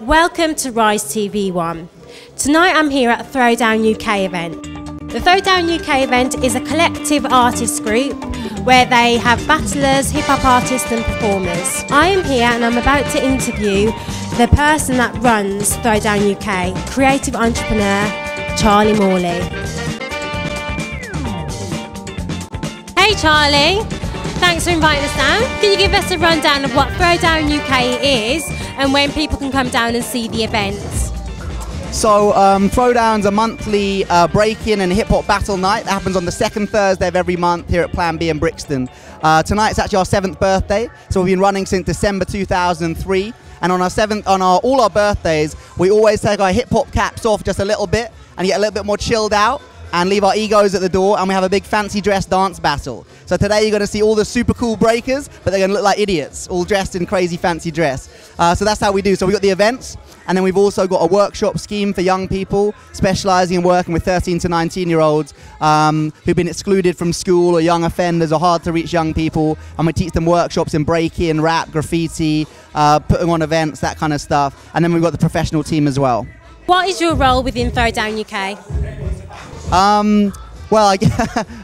Welcome to Rise TV1. Tonight I'm here at Throwdown UK event. The Throwdown UK event is a collective artist group where they have battlers, hip-hop artists and performers. I am here and I'm about to interview the person that runs Throwdown UK, creative entrepreneur Charlie Morley. Hey Charlie, thanks for inviting us down. Can you give us a rundown of what Throwdown UK is and when people can come down and see the events? So Throwdown's a monthly break-in and hip-hop battle night that happens on the second Thursday of every month here at Plan B in Brixton. Tonight's actually our 7th birthday, so we've been running since December 2003. And on all our birthdays, we always take our hip-hop caps off just a little bit and get a little bit more chilled out and leave our egos at the door, and we have a big fancy dress dance battle. So today you're going to see all the super cool breakers, but they're going to look like idiots, all dressed in crazy fancy dress. So that's how we do. So we've got the events, and then we've also got a workshop scheme for young people, specialising in working with 13 to 19-year-olds who've been excluded from school or young offenders or hard-to-reach young people, and we teach them workshops in break-in, rap, graffiti, putting on events, that kind of stuff. And then we've got the professional team as well. What is your role within Throwdown UK? Well,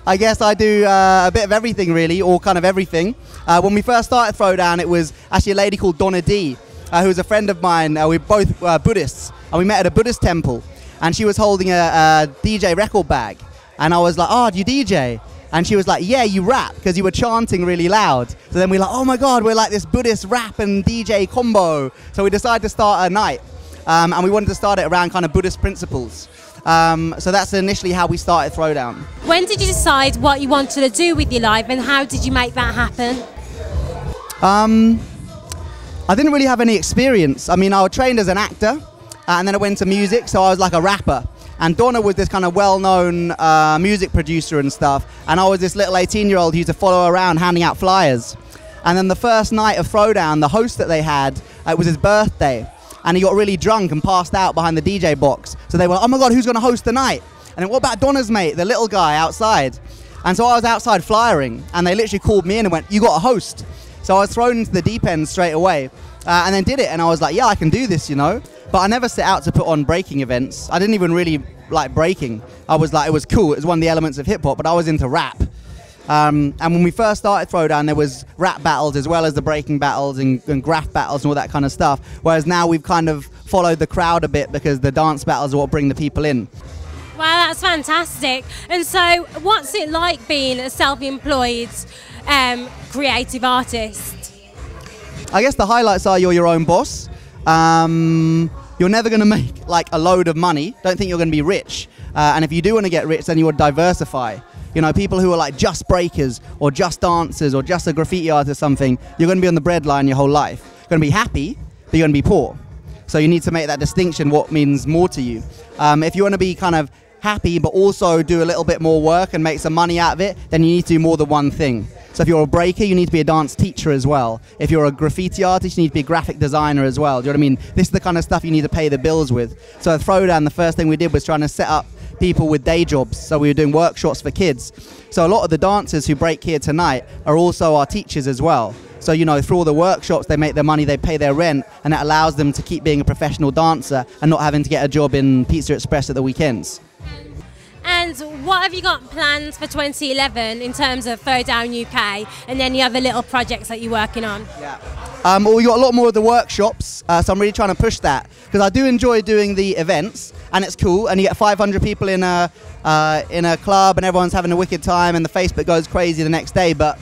I guess I do a bit of everything really, or kind of everything. When we first started Throwdown, it was actually a lady called Donna D, who was a friend of mine. We're both Buddhists, and we met at a Buddhist temple, and she was holding a DJ record bag, and I was like, oh, do you DJ? And she was like, yeah, you rap, because you were chanting really loud. So then we were like, oh my God, we're like this Buddhist rap and DJ combo. So we decided to start a night, and we wanted to start it around kind of Buddhist principles. So that's initially how we started Throwdown. When did you decide what you wanted to do with your life, and how did you make that happen? I didn't really have any experience. I mean, I was trained as an actor, and then I went to music, so I was like a rapper. And Donna was this kind of well-known music producer and stuff, and I was this little 18-year-old who used to follow her around handing out flyers. And then the first night of Throwdown, the host that they had, it was his birthday, and he got really drunk and passed out behind the DJ box. So they were like, oh my God, who's going to host the night? And then what about Donna's mate, the little guy outside? And so I was outside flyering, and they literally called me in and went, you got a host. So I was thrown into the deep end straight away, and then did it. And I was like, yeah, I can do this, you know. But I never set out to put on breaking events. I didn't even really like breaking. I was like, it was cool. It was one of the elements of hip hop, but I was into rap. And when we first started Throwdown, there was rap battles as well as the breaking battles and graph battles and all that kind of stuff. Whereas now we've kind of followed the crowd a bit because the dance battles are what bring the people in. Wow, that's fantastic. And so what's it like being a self-employed creative artist? I guess the highlights are you're your own boss. You're never going to make like a load of money. Don't think you're going to be rich. And if you do want to get rich, then you would diversify. You know, people who are like just breakers or just dancers or just a graffiti artist or something, you're going to be on the breadline your whole life. You're going to be happy, but you're going to be poor. So you need to make that distinction, what means more to you. If you want to be kind of happy, but also do a little bit more work and make some money out of it, then you need to do more than one thing. So if you're a breaker, you need to be a dance teacher as well. If you're a graffiti artist, you need to be a graphic designer as well. Do you know what I mean? This is the kind of stuff you need to pay the bills with. So at Throwdown, the first thing we did was trying to set up people with day jobs. So we were doing workshops for kids. So a lot of the dancers who break here tonight are also our teachers as well. So, you know, through all the workshops, they make their money, they pay their rent, and that allows them to keep being a professional dancer and not having to get a job in Pizza Express at the weekends. And what have you got planned for 2011 in terms of Throwdown UK and any other little projects that you're working on? Yeah. Well, we got a lot more of the workshops, so I'm really trying to push that because I do enjoy doing the events, and it's cool. And you get 500 people in a club, and everyone's having a wicked time, and the Facebook goes crazy the next day. But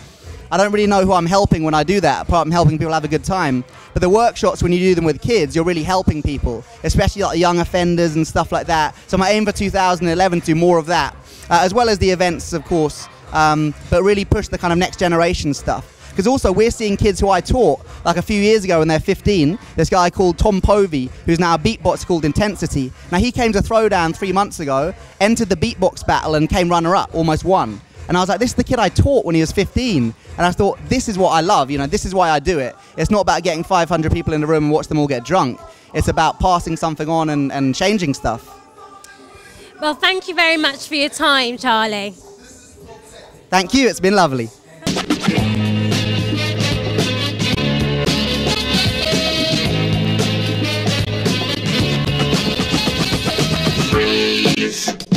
I don't really know who I'm helping when I do that, apart from helping people have a good time. But the workshops, when you do them with kids, you're really helping people, especially like young offenders and stuff like that. So my aim for 2011 to do more of that, as well as the events, of course, but really push the kind of next generation stuff. Because also we're seeing kids who I taught like a few years ago when they're 15. This guy called Tom Povey, who's now a beatboxer called Intensity. Now he came to Throwdown 3 months ago, entered the beatbox battle and came runner-up, almost won. And I was like, this is the kid I taught when he was 15. And I thought, this is what I love, you know, this is why I do it. It's not about getting 500 people in the room and watch them all get drunk. It's about passing something on and changing stuff. Well, thank you very much for your time, Charlie. Thank you, it's been lovely. Peace.